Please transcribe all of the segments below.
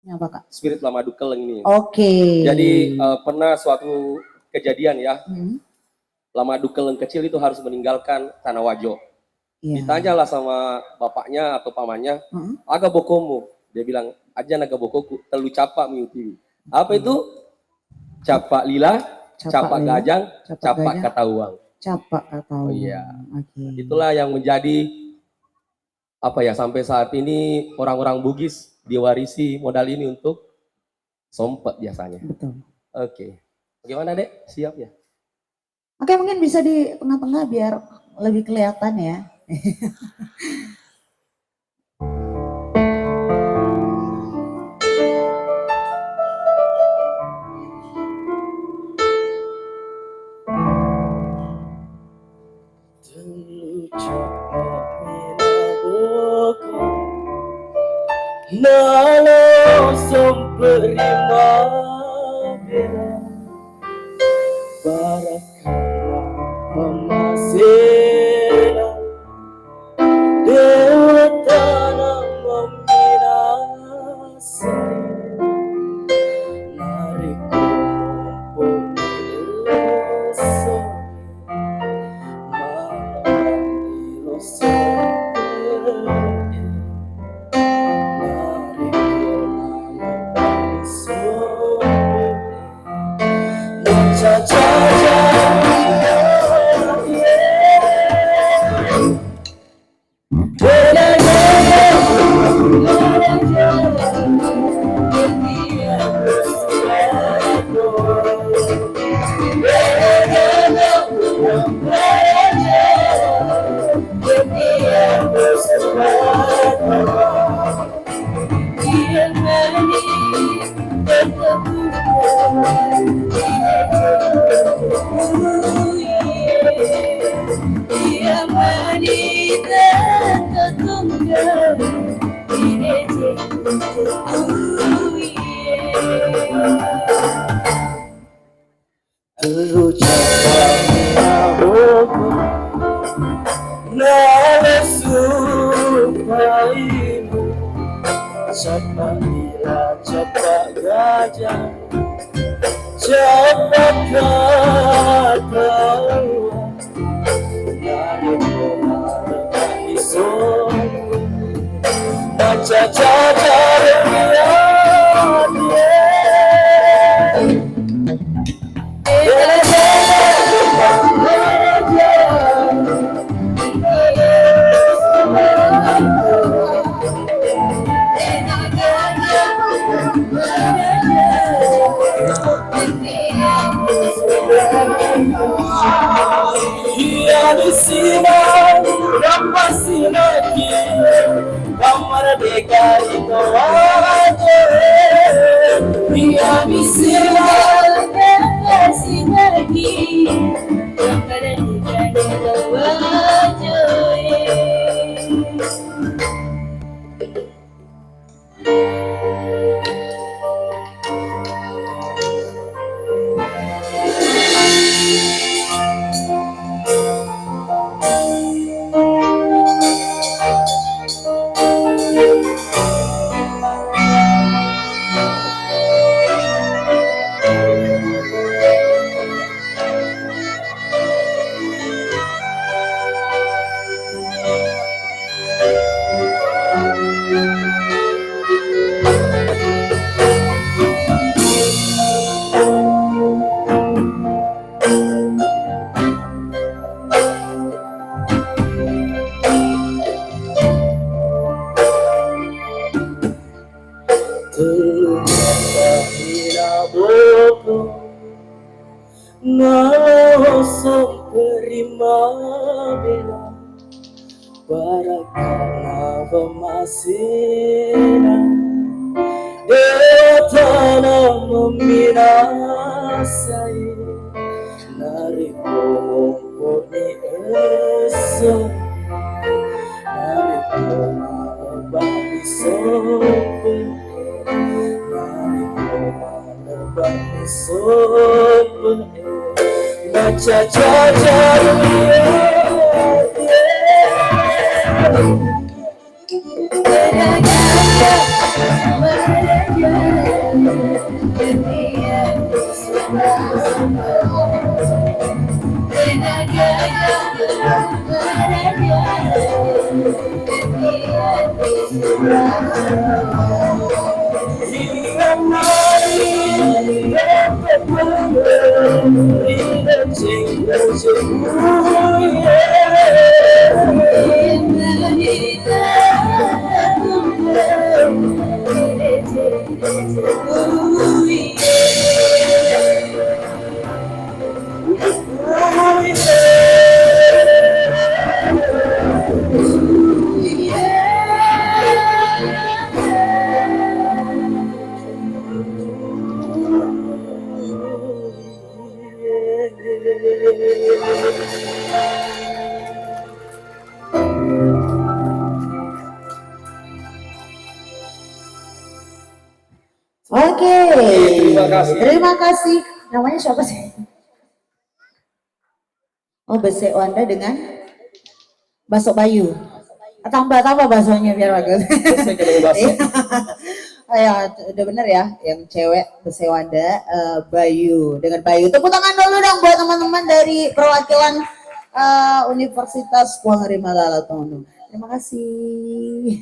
Apa Kak? Spirit lama dukeleng ini. Oke. Jadi pernah suatu kejadian ya, lama dukeleng kecil itu harus meninggalkan Tanah Wajo. Ditanyalah sama bapaknya atau pamannya, aga bokomu. Dia bilang, aja naga bokoku, telu capak miuti. Apa itu? Capak lila, capak gajang, capak kata uang. Capak kata uang. Oh iya. Itulah yang menjadi apa ya, sampai saat ini orang-orang Bugis diwarisi modal ini untuk sompet biasanya. Betul. Oke. Bagaimana Dek? Siap ya? Oke, mungkin bisa di tengah-tengah biar lebih kelihatan ya. Nalo primavera barakala pemasera dewatana meminasa nariku mempunyai malam dirosa capak lila, capak gajah, capak kata uang, dari kemana iso, baca cacar di sini dapat sinaki kamar dekar itu aja dia di sini dapat sinaki kamar dekar itu aja. Nalo primavera barakala pemasera dewatana meminasai nariku mempunyai esok nariku menebak sope nariku menebak sope baca cacar Oke. Terima kasih. Terima kasih. Namanya siapa sih? Oh, Bese Wanda dengan Baso Bayu. Tambah baksonya biar bagus. Bese dengan bakso. Ya, udah bener ya, yang cewek Bese Wanda, Bayu dengan Bayu. Tepuk tangan dulu dong buat teman-teman dari perwakilan Universitas Puangari Malala Tono. Terima kasih.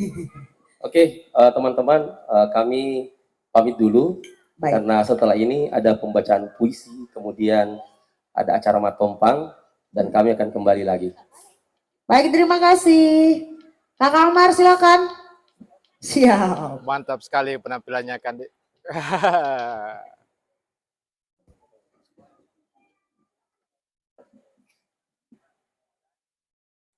Oke, teman-teman, kami pamit dulu. Baik. Karena setelah ini ada pembacaan puisi, kemudian ada acara matompang, dan kami akan kembali lagi. Baik, terima kasih. Kakak Amar, silakan. Siap. Mantap sekali penampilannya, Kandi.